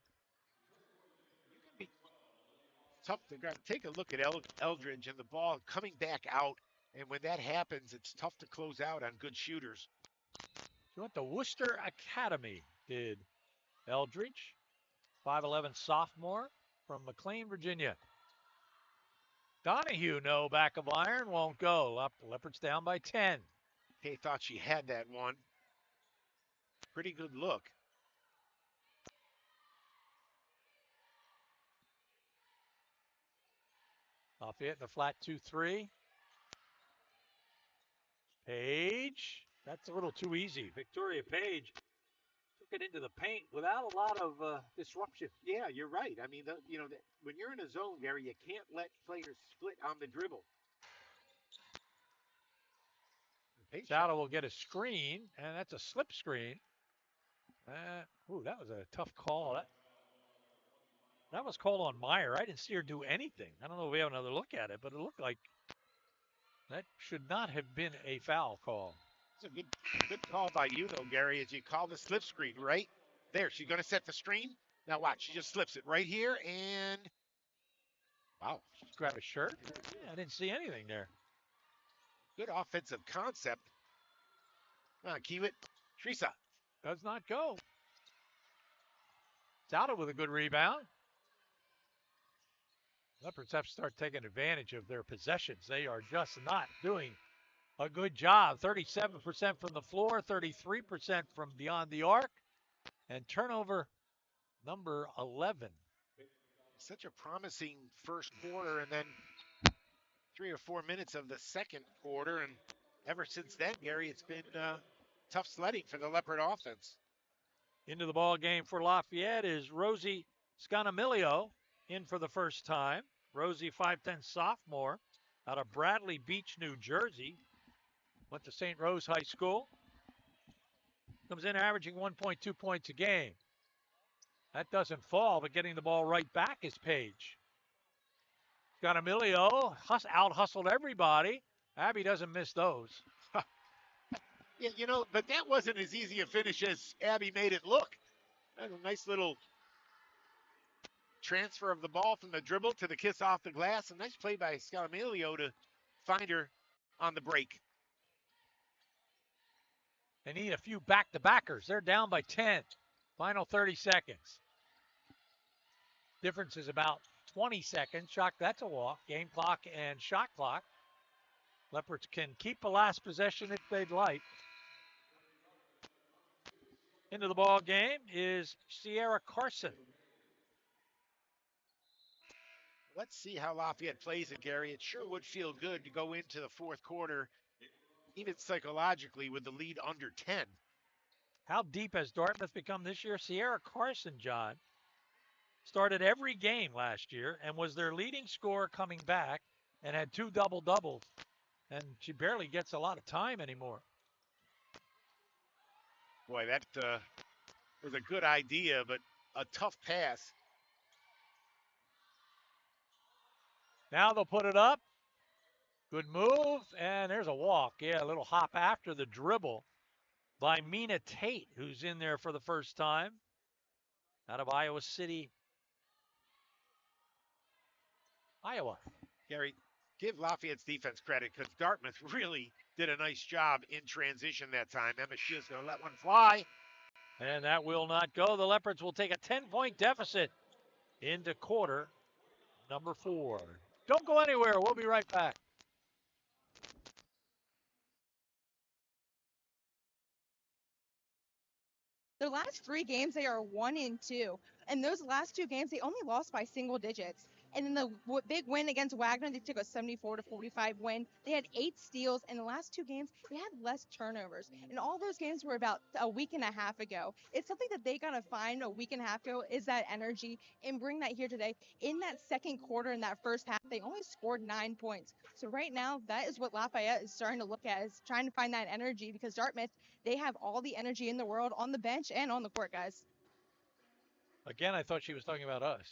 Tough to take a look at Eldridge and the ball coming back out. And when that happens, it's tough to close out on good shooters. She went to Worcester Academy, did Eldridge. 5'11 sophomore from McLean, Virginia. Donahue, no back of iron, won't go. Up, Leopards down by 10. Kay thought she had that one. Pretty good look. Lafayette in a flat 2-3. Page. That's a little too easy. Victoria Page took it into the paint without a lot of disruption. Yeah, you're right. I mean, when you're in a zone, Gary, you can't let players split on the dribble. Sauda will get a screen, and that's a slip screen. That was a tough call. That was called on Meyer. I didn't see her do anything. I don't know if we have another look at it, but it looked like that should not have been a foul call. It's a good call by you, though, Gary, as you call the slip screen right there. She's going to set the screen. Now watch. She just slips it right here, and wow. Grab a shirt. Yeah, I didn't see anything there. Good offensive concept. Come on, Kiewit. Teresa. Does not go. Sauda with a good rebound. Leopards have to start taking advantage of their possessions. They are just not doing a good job. 37% from the floor, 33% from beyond the arc, and turnover number 11. Such a promising first quarter, and then 3 or 4 minutes of the second quarter, and ever since then, Gary, it's been tough sledding for the Leopard offense. Into the ball game for Lafayette is Rosie Scanamilio in for the first time. Rosie, 5'10 sophomore out of Bradley Beach, New Jersey. Went to St. Rose High School. Comes in averaging 1.2 points a game. That doesn't fall, but getting the ball right back is Page. Scanamilio out-hustled everybody. Abby doesn't miss those. Yeah, but that wasn't as easy a finish as Abby made it look. That's a nice little transfer of the ball from the dribble to the kiss off the glass. A nice play by Scalamelio to find her on the break. They need a few back-to-backers. They're down by 10. Final 30 seconds. Difference is about 20 seconds. That's a walk. Game clock and shot clock. Leopards can keep the last possession if they'd like. Into the ball game is Sierra Carson. Let's see how Lafayette plays it, Gary. It sure would feel good to go into the fourth quarter, even psychologically, with the lead under 10. How deep has Dartmouth become this year? Sierra Carson, John, started every game last year and was their leading scorer coming back and had 2 double-doubles. And she barely gets a lot of time anymore. Boy, that was a good idea, but a tough pass. Now they'll put it up. Good move, and there's a walk. Yeah, a little hop after the dribble by Mina Tate, who's in there for the first time out of Iowa City, Iowa. Gary, give Lafayette's defense credit because Dartmouth really did a nice job in transition that time. Emma Shields going to let one fly. And that will not go. The Leopards will take a 10-point deficit into quarter number 4. Don't go anywhere. We'll be right back. Their last 3 games, they are 1-2. And those last 2 games, they only lost by single digits. And in the big win against Wagner, they took a 74-45 win. They had 8 steals. And the last 2 games, they had less turnovers. And all those games were about a week and a half ago. It's something that they got to find a week and a half ago is that energy and bring that here today. In that second quarter, in that first half, they only scored 9 points. So right now, that is what Lafayette is starting to look at, is trying to find that energy, because Dartmouth, they have all the energy in the world on the bench and on the court, guys. Again, I thought she was talking about us.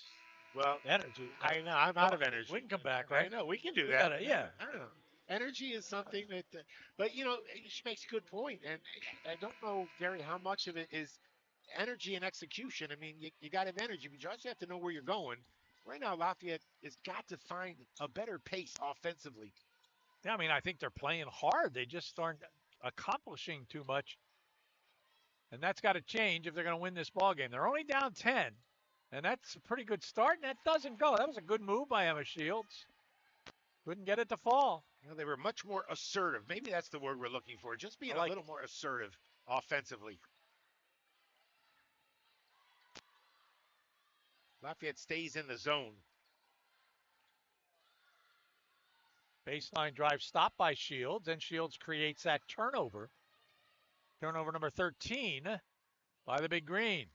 Well, energy. I know. I'm out of energy. We can come back, right? I know. We can do that. Yeah. I don't know. Energy is something that, but she makes a good point, and I don't know, Gary, how much of it is energy and execution. I mean, you got to have energy, but you also have to know where you're going. Right now, Lafayette has got to find a better pace offensively. Yeah, I mean, I think they're playing hard. They just aren't accomplishing too much. And that's got to change if they're going to win this ball game. They're only down 10, and that's a pretty good start, and that doesn't go. That was a good move by Emma Shields. Couldn't get it to fall. They were much more assertive. Maybe that's the word we're looking for. Just being a little more assertive offensively. Lafayette stays in the zone. Baseline drive stopped by Shields, and Shields creates that turnover. Turnover number 13 by the Big Green.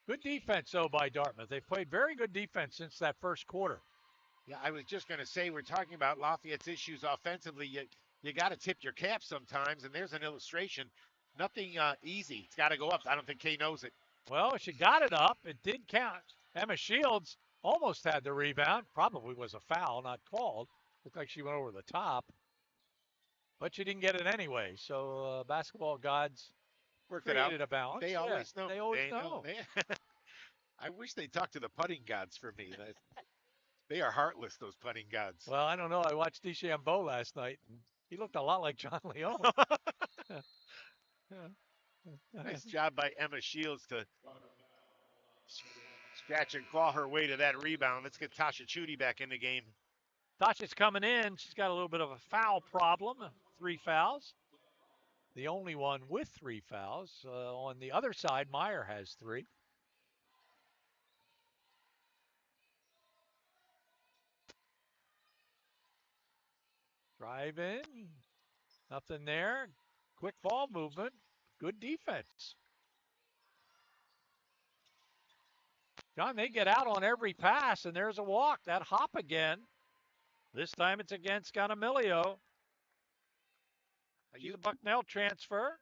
Good defense, though, by Dartmouth. They've played very good defense since that first quarter. Yeah, I was just going to say, we're talking about Lafayette's issues offensively. You got to tip your cap sometimes, and there's an illustration. Nothing easy. It's got to go up. I don't think Kay knows it. Well, she got it up. It did count. Emma Shields almost had the rebound. Probably was a foul, not called. Looked like she went over the top. But she didn't get it anyway. So basketball gods created a balance. They always know. They always know. I wish they talked to the putting gods for me. They are heartless, those putting gods. Well, I don't know. I watched DeChambeau last night, and he looked a lot like John Leone. Nice job by Emma Shields to scratch and claw her way to that rebound. Let's get Tasha Chudy back in the game. Tasha's coming in. She's got a little bit of a foul problem. 3 fouls. The only one with 3 fouls. On the other side, Meyer has 3. Drive in. Nothing there. Quick ball movement. Good defense. John, they get out on every pass, and there's a walk. That hop again. This time it's against Ganamilio. The Bucknell transfer.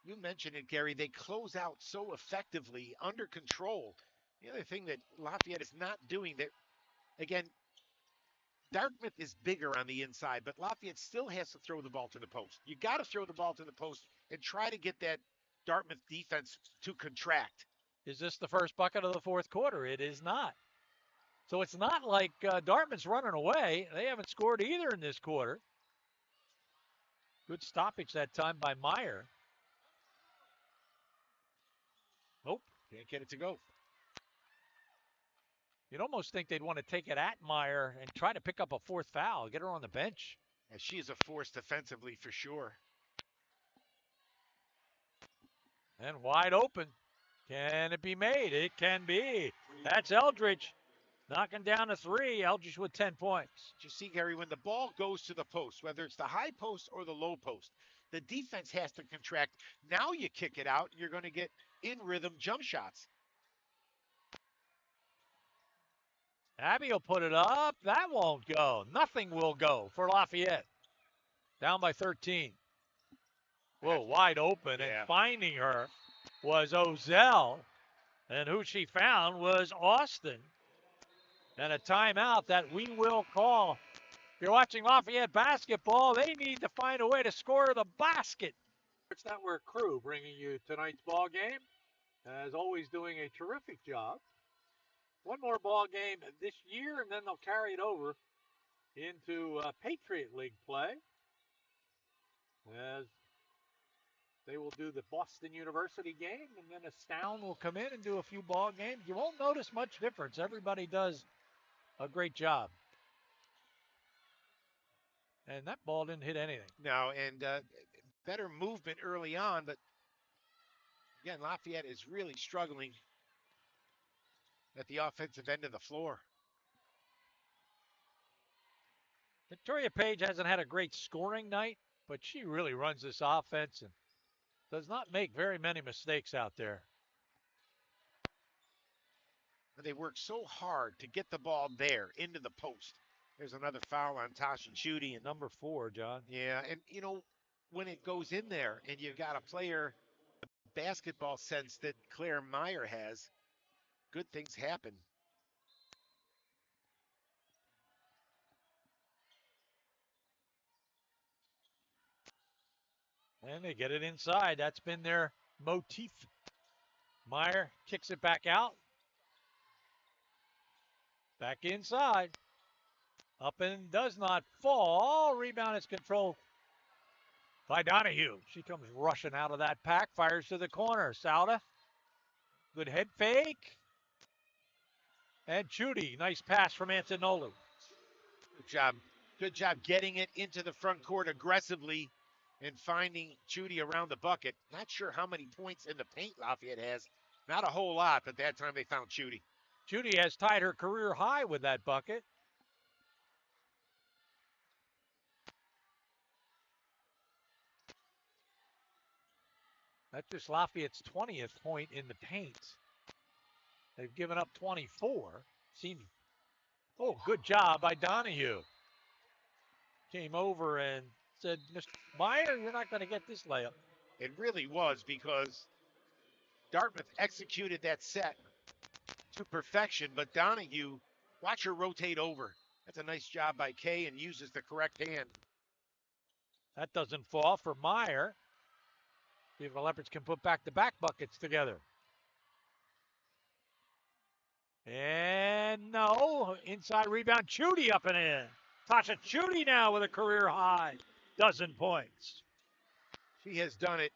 You mentioned it, Gary. They close out so effectively, under control. The other thing that Lafayette is not doing that, again, Dartmouth is bigger on the inside, but Lafayette still has to throw the ball to the post. You got to throw the ball to the post and try to get that Dartmouth defense to contract. Is this the first bucket of the fourth quarter? It is not. So it's not like Dartmouth's running away. They haven't scored either in this quarter. Good stoppage that time by Meyer. Nope. Can't get it to go. You'd almost think they'd want to take it at Meyer and try to pick up a fourth foul, get her on the bench. And she is a force defensively for sure. And wide open. Can it be made? It can be. That's Eldridge knocking down a three. Eldridge with 10 points. You see, Gary, when the ball goes to the post, whether it's the high post or the low post, the defense has to contract. Now you kick it out, and you're going to get in rhythm jump shots. Abby will put it up. That won't go. Nothing will go for Lafayette. Down by 13. Whoa, wide open. And finding her was Ozell. And who she found was Austin. And a timeout that we will call. If you're watching Lafayette basketball, they need to find a way to score the basket. Sports Network crew bringing you tonight's ball game. As always, doing a terrific job. One more ball game this year, and then they'll carry it over into Patriot League play. As they will do the Boston University game, and then Astound will come in and do a few ball games. You won't notice much difference. Everybody does a great job. And that ball didn't hit anything. No, and better movement early on, but again, Lafayette is really struggling at the offensive end of the floor. Victoria Page hasn't had a great scoring night, but she really runs this offense and does not make very many mistakes out there. They work so hard to get the ball there into the post. There's another foul on Tasha Chudy. And number 4, John. Yeah, and you know, when it goes in there and you've got a player, the basketball sense that Claire Meyer has, good things happen. And they get it inside. That's been their motif. Meyer kicks it back out. Back inside. Up and does not fall. Rebound is controlled by Donahue. She comes rushing out of that pack. Fires to the corner. Sauda. Good head fake. And Chudy. Nice pass from Antonolu. Good job. Good job getting it into the front court aggressively and finding Chudy around the bucket. Not sure how many points in the paint Lafayette has. Not a whole lot, but that time they found Chudy. Chudy has tied her career high with that bucket. That's just Lafayette's 20th point in the paint. They've given up 24. Oh, good job by Donahue. Came over and said, Mr. Meyer, you're not going to get this layup. It really was, because Dartmouth executed that set to perfection, but Donahue, watch her rotate over. That's a nice job by Kay, and uses the correct hand. That doesn't fall for Meyer. See if the Leopards can put back-to-back buckets together. And no, inside rebound, Chudy up and in. Tasha Chudy now with a career high, dozen points. She has done it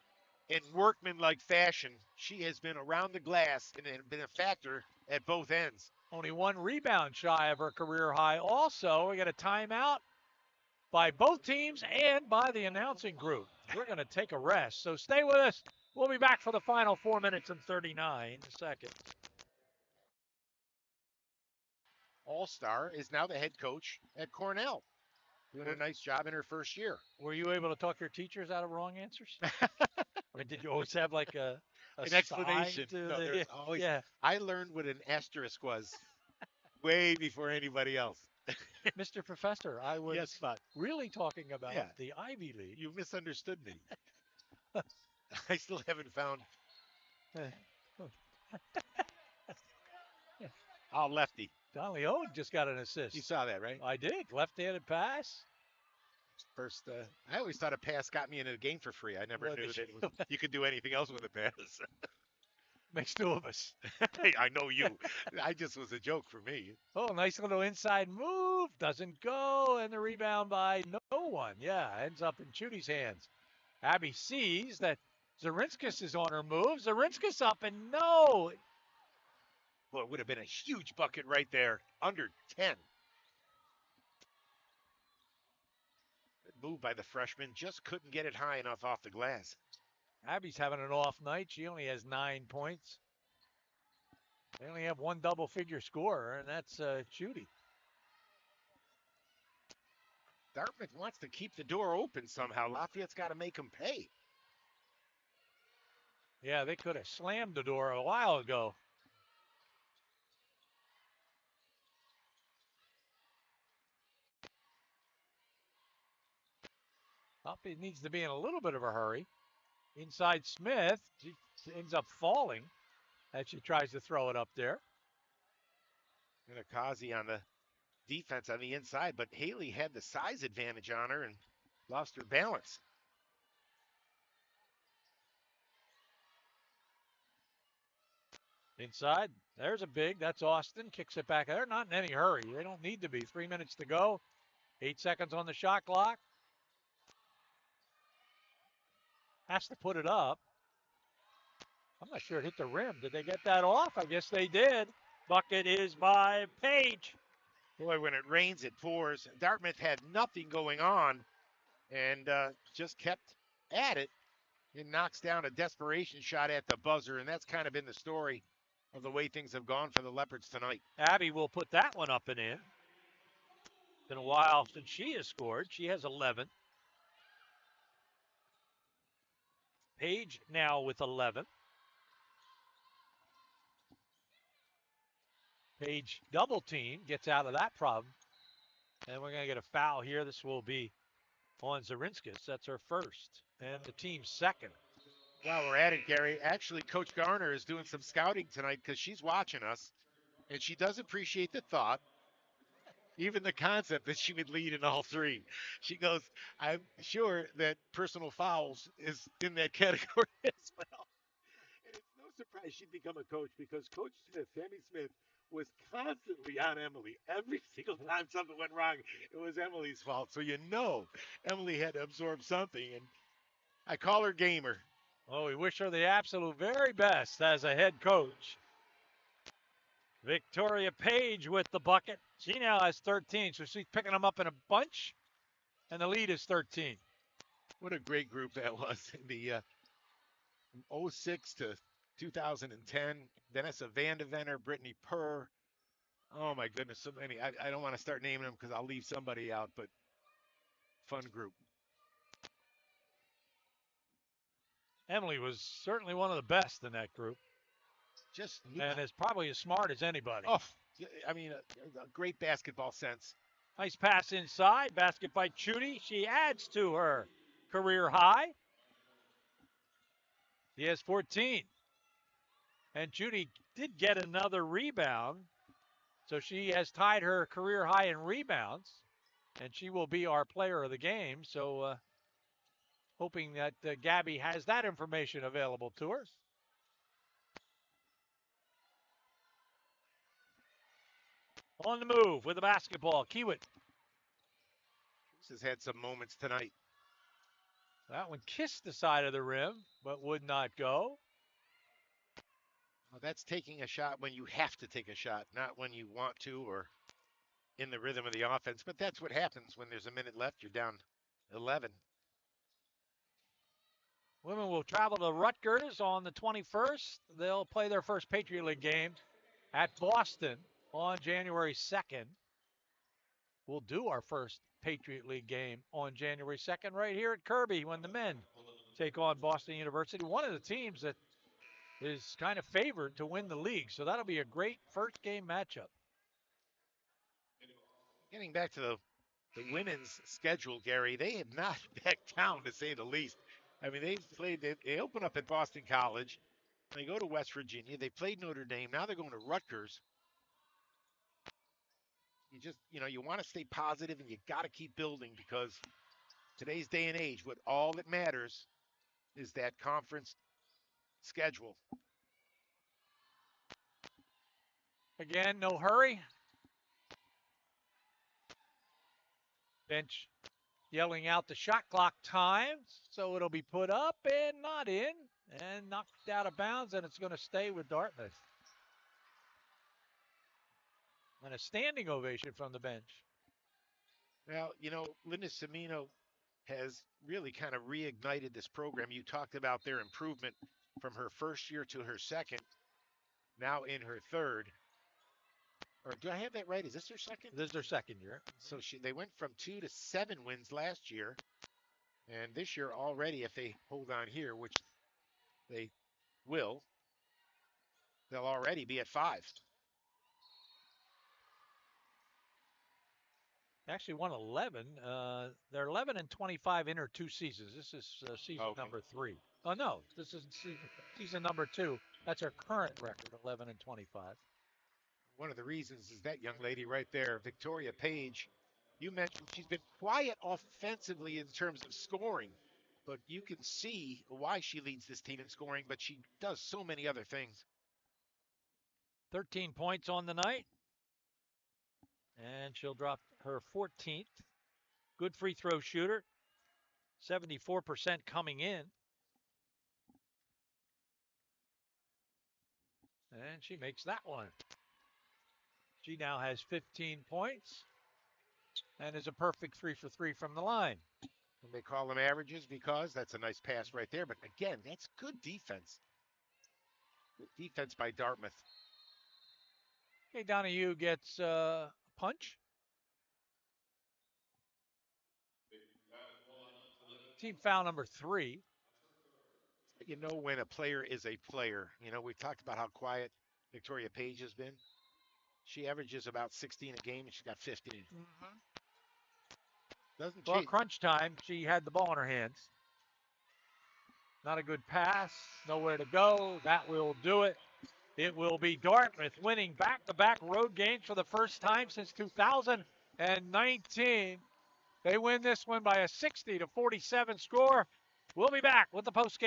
in workmanlike fashion. She has been around the glass and been a factor at both ends. Only one rebound shy of her career high. Also, we get a timeout by both teams and by the announcing group. We're going to take a rest, so stay with us. We'll be back for the final 4 minutes and 39 seconds. All-star is now the head coach at Cornell. Doing a nice job in her first year. Were you able to talk your teachers out of wrong answers? Or did you always have like an explanation? No, always, yeah. I learned what an asterisk was way before anybody else. Mr. Professor, I was really talking about the Ivy League. You misunderstood me. I still haven't found. Oh, lefty. Donnelly Owen just got an You assist. saw that, right? I did. Left-handed pass. First, I always thought a pass got me into the game for free. I never Well, knew that you could do anything else with a pass. makes two of us. I know you. I just was a joke for me. Oh, nice little inside move. Doesn't go. And the rebound by no one. Yeah, ends up in Chudy's hands. Abby sees that Zarinskis is on her move. Zarinskis up and no. Well, it would have been a huge bucket right there. Under 10. Good move by the freshman. Just couldn't get it high enough off the glass. Abby's having an off night. She only has 9 points. They only have one double-figure scorer, and that's Chudy. Dartmouth wants to keep the door open somehow. Lafayette's got to make them pay. Yeah, they could have slammed the door a while ago. Up, it needs to be in a little bit of a hurry. Inside Smith, she ends up falling as she tries to throw it up there. And Akazi on the defense on the inside, but Haley had the size advantage on her and lost her balance. Inside, there's a big. That's Austin. Kicks it back. They're not in any hurry. They don't need to be. 3 minutes to go. 8 seconds on the shot clock. Has to put it up. I'm not sure it hit the rim. Did they get that off? I guess they did. Bucket is by Page. Boy, when it rains, it pours. Dartmouth had nothing going on and just kept at it. It knocks down a desperation shot at the buzzer, and that's kind of been the story of the way things have gone for the Leopards tonight. Abby will put that one up and in. Been a while since she has scored. She has 11. Page now with 11. Page double team, gets out of that problem. And we're going to get a foul here. This will be on Zarinskis. That's her first. And the team's second. While we're at it, Gary, actually, Coach Garner is doing some scouting tonight because she's watching us, and she does appreciate the thought, even the concept that she would lead in all three. She goes, I'm sure that personal fouls is in that category as well. And it's no surprise she'd become a coach because Coach Smith, Tammy Smith, was constantly on Emily. Every single time something went wrong, it was Emily's fault. So you know Emily had to absorb something, and I call her gamer. Well, we wish her the absolute very best as a head coach. Victoria Page with the bucket. She now has 13, so she's picking them up in a bunch, and the lead is 13. What a great group that was. The from 06 to 2010, Vanessa Vandevenner, Brittany Purr. Oh, my goodness, so many. I don't want to start naming them because I'll leave somebody out, but fun group. Emily was certainly one of the best in that group. Just and is probably as smart as anybody. Oh, I mean, a great basketball sense. Nice pass inside. Basket by Chudy. She adds to her career high. He has 14. And Chudy did get another rebound. So she has tied her career high in rebounds. And she will be our player of the game. So hoping that Gabby has that information available to her. On the move with the basketball, Kiewit. This has had some moments tonight. That one kissed the side of the rim, but would not go. Well, that's taking a shot when you have to take a shot, not when you want to or in the rhythm of the offense. But that's what happens when there's a minute left. You're down 11. Women will travel to Rutgers on the 21st. They'll play their first Patriot League game at Boston on January 2nd. We'll do our first Patriot League game on January 2nd right here at Kirby when the men take on Boston University, one of the teams that is kind of favored to win the league. So that'll be a great first game matchup. Getting back to the women's schedule, Gary, they have not backed down, to say the least. I mean, they open up at Boston College. They go to West Virginia. They played Notre Dame. Now they're going to Rutgers. you want to stay positive and you got to keep building because today's day and age, what all that matters is that conference schedule. Again, no hurry. Bench yelling out the shot clock times, so it'll be put up and not in and knocked out of bounds, and it's going to stay with Dartmouth. And a standing ovation from the bench. Well, Linda Semino has really kind of reignited this program. You talked about their improvement from her first year to her second, now in her third. Or do I have that right? Is this her second? This is their second year. So they went from 2 to 7 wins last year. And this year already, if they hold on here, which they will, they'll already be at 5. Actually won 11. They're 11 and 25 in her 2 seasons. This is season number 3. Oh, no, this is season number 2. That's her current record, 11 and 25. One of the reasons is that young lady right there, Victoria Page. You mentioned she's been quiet offensively in terms of scoring, but you can see why she leads this team in scoring, but she does so many other things. 13 points on the night, and she'll drop her 14th. Good free throw shooter, 74% coming in. And she makes that one. She now has 15 points and is a perfect 3 for 3 from the line. And they call them averages because that's a nice pass right there. But again, that's good defense. Good defense by Dartmouth. Okay, Donahue gets a punch. Team foul number 3. You know when a player is a player. We've talked about how quiet Victoria Page has been. She averages about 16 a game, and she's got 15. Mm-hmm. Doesn't Well, she? crunch time, she had the ball in her hands. Not a good pass, nowhere to go. That will do it. It will be Dartmouth winning back-to-back road games for the first time since 2019. They win this one by a 60-47 score. We'll be back with the postgame.